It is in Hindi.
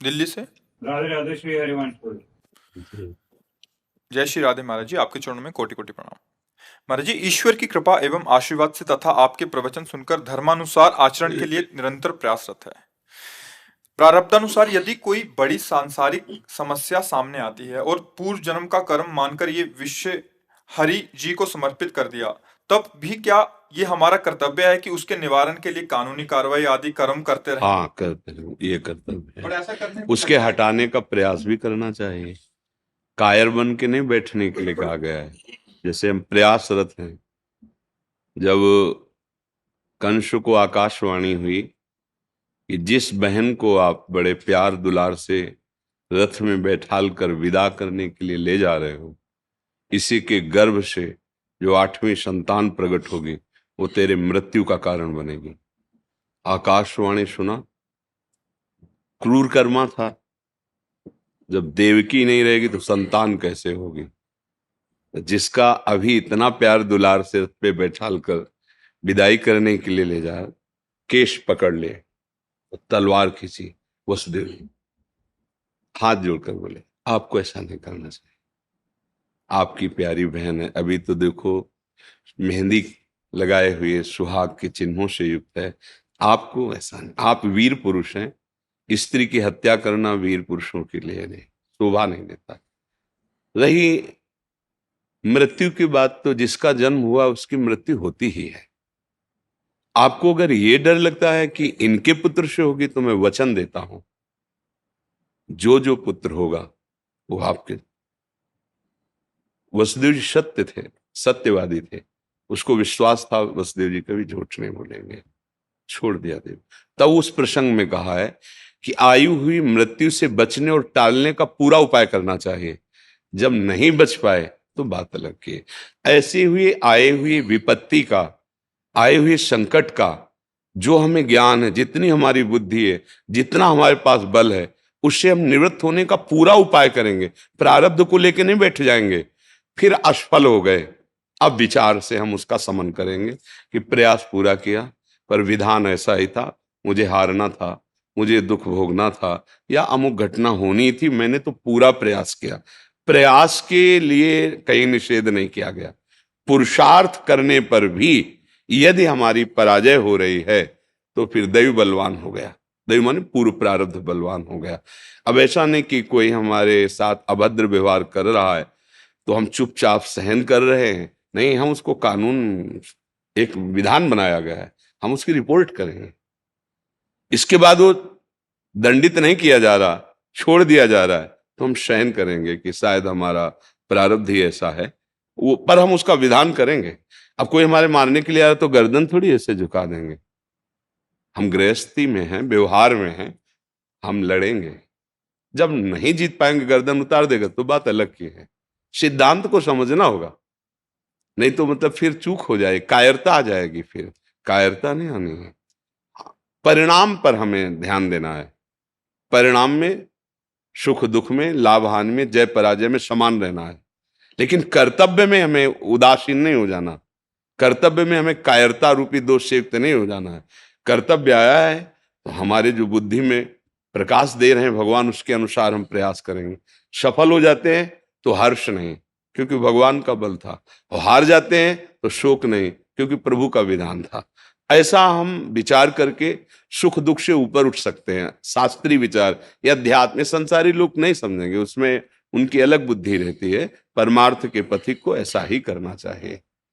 दिल्ली से। राधे राधे श्री हरिवंश। जय श्री राधे महाराज जी, आपके चरणों में कोटि कोटि प्रणाम। महाराज जी, ईश्वर की कृपा एवं आशीर्वाद से तथा आपके प्रवचन सुनकर धर्मानुसार आचरण के लिए निरंतर प्रयासरत है। प्रारब्धानुसार यदि कोई बड़ी सांसारिक समस्या सामने आती है और पूर्व जन्म का कर्म मानकर ये विषय हरि जी को समर्पित कर दिया, तब भी क्या ये हमारा कर्तव्य है कि उसके निवारण के लिए कानूनी कार्रवाई आदि कर्म करते रहें? हाँ, करते रहो, ये कर्तव्य और है। ऐसा करने उसके हटाने का प्रयास भी करना चाहिए। कायर बन के नहीं बैठने के लिए कहा गया है। जैसे हम प्रयासरत हैं। जब कंस को आकाशवाणी हुई कि जिस बहन को आप बड़े प्यार दुलार से रथ में बैठाल कर विदा करने के लिए ले जा रहे हो, इसी के गर्भ से जो 8वीं संतान प्रकट होगी वो तेरे मृत्यु का कारण बनेगी। आकाशवाणी सुना, क्रूर कर्मा था। जब देवकी नहीं रहेगी तो संतान कैसे होगी? जिसका अभी इतना प्यार दुलार से रथ पे बैठाल कर विदाई करने के लिए ले जा, केश पकड़ ले, तलवार खींची, वसुदेव हाथ जोड़कर बोले आपको ऐसा नहीं करना चाहिए। आपकी प्यारी बहन है, अभी तो देखो मेहंदी लगाए हुए सुहाग के चिन्हों से युक्त है। आपको ऐसा नहीं, आप वीर पुरुष हैं। स्त्री की हत्या करना वीर पुरुषों के लिए नहीं, शोभा नहीं देता। रही मृत्यु की बात, तो जिसका जन्म हुआ उसकी मृत्यु होती ही है। आपको अगर ये डर लगता है कि इनके पुत्र से होगी, तो मैं वचन देता हूं जो जो पुत्र होगा वो आपके। वसुदेव जी सत्य थे, सत्यवादी थे, उसको विश्वास था वसुदेव जी कभी झूठ नहीं बोलेंगे। छोड़ दिया देव। तब उस प्रसंग में कहा है कि आयु हुई मृत्यु से बचने और टालने का पूरा उपाय करना चाहिए। जब नहीं बच पाए तो बात अलग की। ऐसी हुई आए हुई विपत्ति का, आए हुए संकट का जो हमें ज्ञान है, जितनी हमारी बुद्धि है, जितना हमारे पास बल है, उससे हम निवृत्त होने का पूरा उपाय करेंगे। प्रारब्ध को लेकर नहीं बैठ जाएंगे फिर असफल हो गए। अब विचार से हम उसका समन करेंगे कि प्रयास पूरा किया पर विधान ऐसा ही था, मुझे हारना था, मुझे दुख भोगना था, या अमुक घटना होनी थी, मैंने तो पूरा प्रयास किया। प्रयास के लिए कहीं निषेध नहीं किया गया। पुरुषार्थ करने पर भी यदि हमारी पराजय हो रही है तो फिर दैव बलवान हो गया। दैव माने पूर्व प्रारब्ध बलवान हो गया। अब ऐसा नहीं कि कोई हमारे साथ अभद्र व्यवहार कर रहा है तो हम चुपचाप सहन कर रहे हैं। नहीं, हम उसको कानून, एक विधान बनाया गया है, हम उसकी रिपोर्ट करेंगे। इसके बाद वो दंडित नहीं किया जा रहा, छोड़ दिया जा रहा है, तो हम सहन करेंगे कि शायद हमारा प्रारब्ध ही ऐसा है, वो पर हम उसका विधान करेंगे। अब कोई हमारे मारने के लिए आया तो गर्दन थोड़ी ऐसे झुका देंगे। हम गृहस्थी में हैं, व्यवहार में हैं, हम लड़ेंगे। जब नहीं जीत पाएंगे, गर्दन उतार देगा, तो बात अलग की है। सिद्धांत को समझना होगा, नहीं तो मतलब फिर चूक हो जाए, कायरता आ जाएगी। फिर कायरता नहीं आनी है। परिणाम पर हमें ध्यान देना है। परिणाम में, सुख दुख में, लाभ हानि में, जय पराजय में समान रहना है। लेकिन कर्तव्य में हमें उदासीन नहीं हो जाना। कर्तव्य में हमें कायरता रूपी दोष से युक्त नहीं हो जाना है। कर्तव्य आया है तो हमारे जो बुद्धि में प्रकाश दे रहे हैं भगवान, उसके अनुसार हम प्रयास करेंगे। सफल हो जाते हैं तो हर्ष नहीं, क्योंकि भगवान का बल था, और हार जाते हैं तो शोक नहीं, क्योंकि प्रभु का विधान था। ऐसा हम विचार करके सुख दुख से ऊपर उठ सकते हैं। शास्त्रीय विचार या अध्यात्म में संसारी लोग नहीं समझेंगे, उसमें उनकी अलग बुद्धि रहती है। परमार्थ के पथिक को ऐसा ही करना चाहिए।